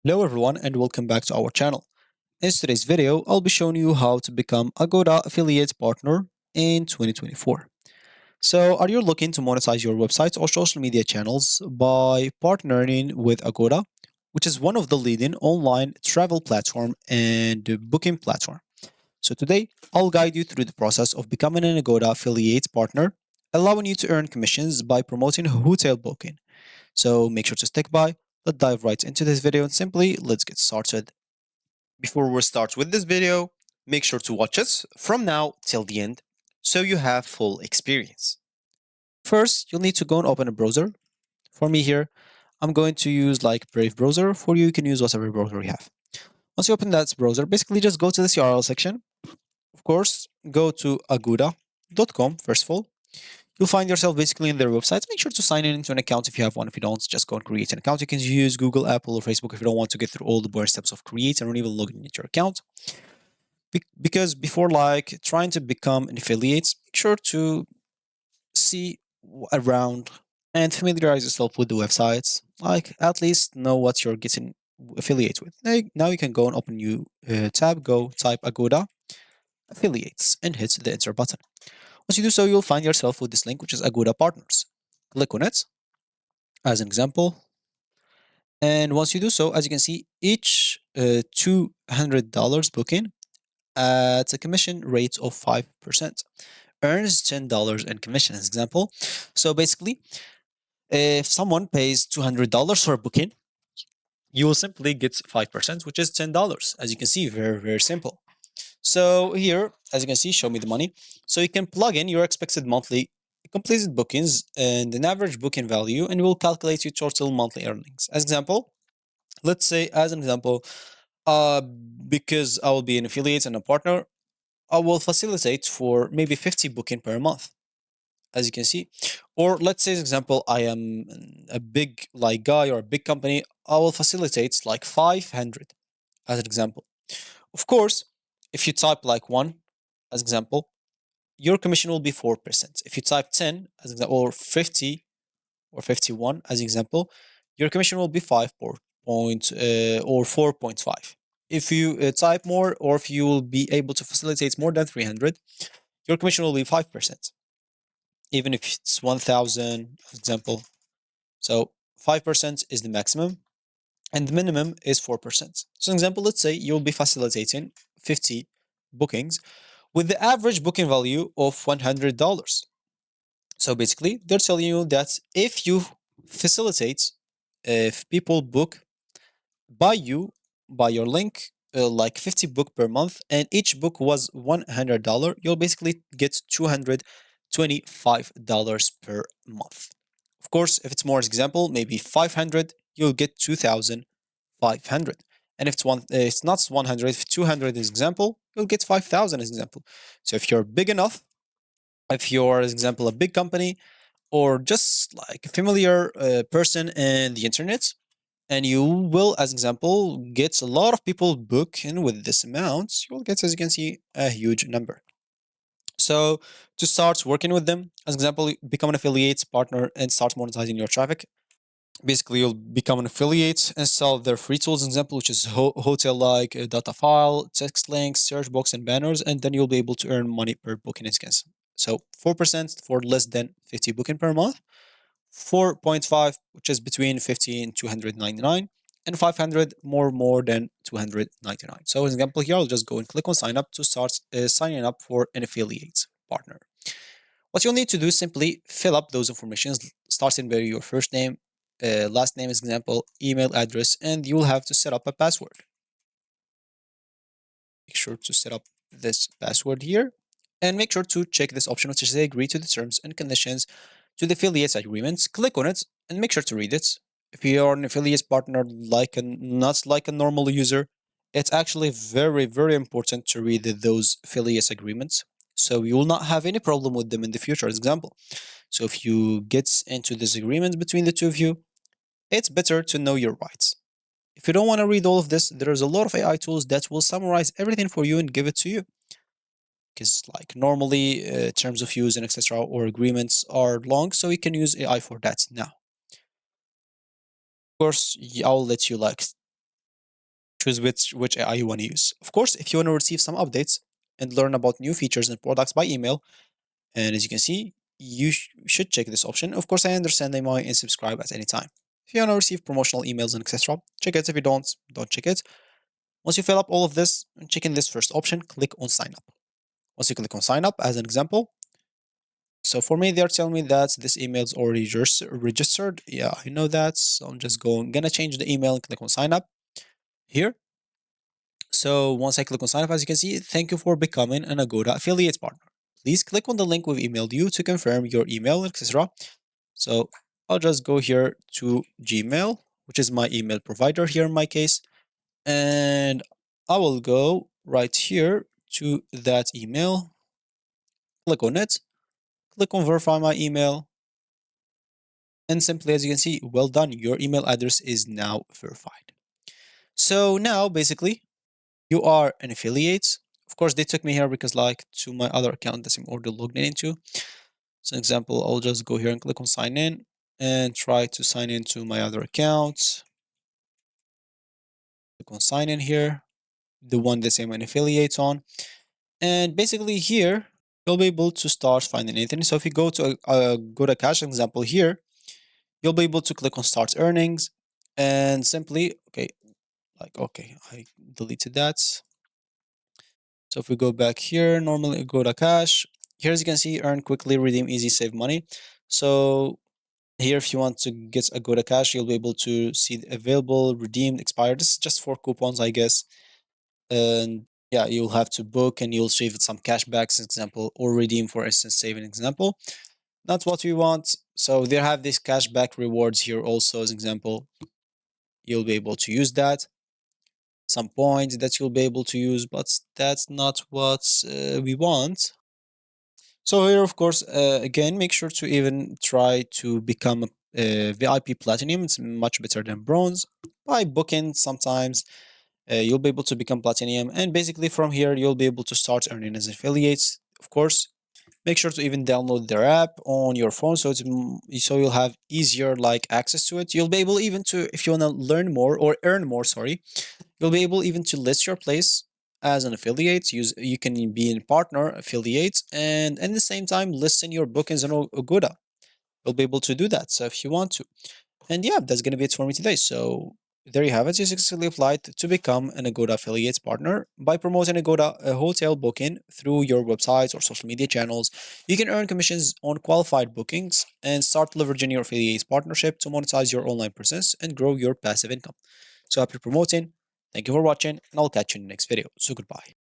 Hello everyone and welcome back to our channel. In today's video, I'll be showing you how to become Agoda affiliate partner in 2024. So, are you looking to monetize your websites or social media channels by partnering with Agoda, which is one of the leading online travel platform and booking platform? So today, I'll guide you through the process of becoming an Agoda affiliate partner, allowing you to earn commissions by promoting hotel booking. So make sure to stick by. Let's dive right into this video and simply let's get started. Before we start with this video, make sure to watch us from now till the end so you have full experience. First, you'll need to go and open a browser. For me here, I'm going to use like Brave browser. For you, you can use whatever browser you have. Once you open that browser, basically just go to this URL section. Of course, go to agoda.com first of all. You'll find yourself basically in their website. Make sure to sign in into an account if you have one. If you don't, just go and create an account. You can use Google, Apple, or Facebook if you don't want to get through all the boring steps of creating or even logging into your account. Because before like trying to become an affiliate, make sure to see around and familiarize yourself with the websites. Like at least know what you're getting affiliate with. Now you can go and open new tab. Go type Agoda affiliates and hit the enter button. Once you do so, you'll find yourself with this link, which is Agoda Partners. Click on it as an example. And once you do so, as you can see, each $200 booking at a commission rate of 5% earns $10 in commission as example. So basically, if someone pays $200 for a booking, you will simply get 5%, which is $10. As you can see, very, very simple. So here, as you can see, show me the money. So you can plug in your expected monthly completed bookings and an average booking value, and it will calculate your total monthly earnings. As example, let's say as an example, uh, because I will be an affiliate and a partner, I will facilitate for maybe 50 booking per month, as you can see. Or let's say, as example, I am a big like guy or a big company, I will facilitate like 500 as an example. Of course, if you type like one as example, your commission will be 4%. If you type 10 as example, or 50 or 51 as example, your commission will be 5 or 4.5. If you type more or if you will be able to facilitate more than 300, your commission will be 5%. Even if it's 1000 example. So 5% is the maximum and the minimum is 4%. So example, let's say you'll be facilitating 50 bookings with the average booking value of $100. So basically, they're telling you that if you facilitate, if people book by you, by your link, like 50 book per month, and each book was $100, you'll basically get $225 per month. Of course, if it's more example, maybe 500, you'll get 2,500. And if it's not 100, if 200 is example, you'll get 5,000 as example. So if you're big enough, if you're, as example, a big company or just like a familiar person in the internet, and you will, as example, get a lot of people booking with this amount, you will get, as you can see, a huge number. So to start working with them, as example, become an affiliate partner and start monetizing your traffic. Basically, you'll become an affiliate and sell their free tools, example, which is hotel like data file, text links, search box, and banners, and then you'll be able to earn money per booking instance. So 4% for less than 50 booking per month, 4.5, which is between 50 and 299, and 500 more than 299. So, as example, here I'll just go and click on sign up to start signing up for an affiliate partner. What you'll need to do is simply fill up those informations, starting by your first name, last name, as example, email address, and you will have to set up a password. Make sure to set up this password here, and make sure to check this option, which is agree to the terms and conditions to the affiliate agreements. Click on it and make sure to read it. If you are an affiliate partner, like not like a normal user, it's actually very, very important to read those affiliate agreements. So you will not have any problem with them in the future, as example. So if you get into disagreement between the two of you, it's better to know your rights. If you don't want to read all of this, there's a lot of AI tools that will summarize everything for you and give it to you. Because like normally terms of use and etc. or agreements are long, so you can use AI for that now. Of course, I'll let you like choose which AI you want to use. Of course, if you want to receive some updates and learn about new features and products by email, and as you can see, you should check this option. Of course, I understand they might unsubscribe at any time. If you want to receive promotional emails and etc., check it. If you don't check it. Once you fill up all of this, check in this first option, click on sign up. Once you click on sign up, as an example, so for me, they're telling me that this email is already registered. Yeah, I know that. So I'm just gonna change the email and click on sign up here. So once I click on sign up, as you can see, thank you for becoming an Agoda affiliate partner. Please click on the link we've emailed you to confirm your email, etc. So I'll just go here to Gmail, which is my email provider here in my case. And I will go right here to that email, click on it, click on verify my email, and simply as you can see, well done, your email address is now verified. So now basically you are an affiliate. Of course, they took me here because like to my other account that I'm already logged into. So example, I'll just go here and click on sign in and try to sign into my other account. Click on sign in here, the one that I'm an affiliate on. And basically here, you'll be able to start finding anything. So if you go to a Agoda Cash example here, you'll be able to click on start earnings and simply, okay, I deleted that. So if we go back here, normally go to cash. Here, as you can see, earn quickly, redeem easy, save money. So here, if you want to get a go to cash, you'll be able to see the available, redeemed, expired. This is just for coupons, I guess. And yeah, you'll have to book and you'll save some cashbacks, example, or redeem, for instance, save an example. That's what we want. So they have these cashback rewards here also as example. You'll be able to use that. Some points that you'll be able to use, but that's not what we want. So here, of course, again, make sure to even try to become a VIP Platinum. It's much better than Bronze. By booking, sometimes you'll be able to become Platinum. And basically from here, you'll be able to start earning as affiliates. Of course, make sure to even download their app on your phone so so you'll have easier like access to it. You'll be able even to, if you want to learn more or earn more, sorry, you'll be able even to list your place as an affiliate. You can be a partner affiliate and at the same time listen your bookings on Agoda. You'll be able to do that. So if you want to. And yeah, that's gonna be it for me today. So there you have it. You successfully applied to become an Agoda affiliate partner by promoting Agoda a hotel booking through your websites or social media channels. You can earn commissions on qualified bookings and start leveraging your affiliate partnership to monetize your online presence and grow your passive income. So happy promoting. Thank you for watching, and I'll catch you in the next video. So goodbye.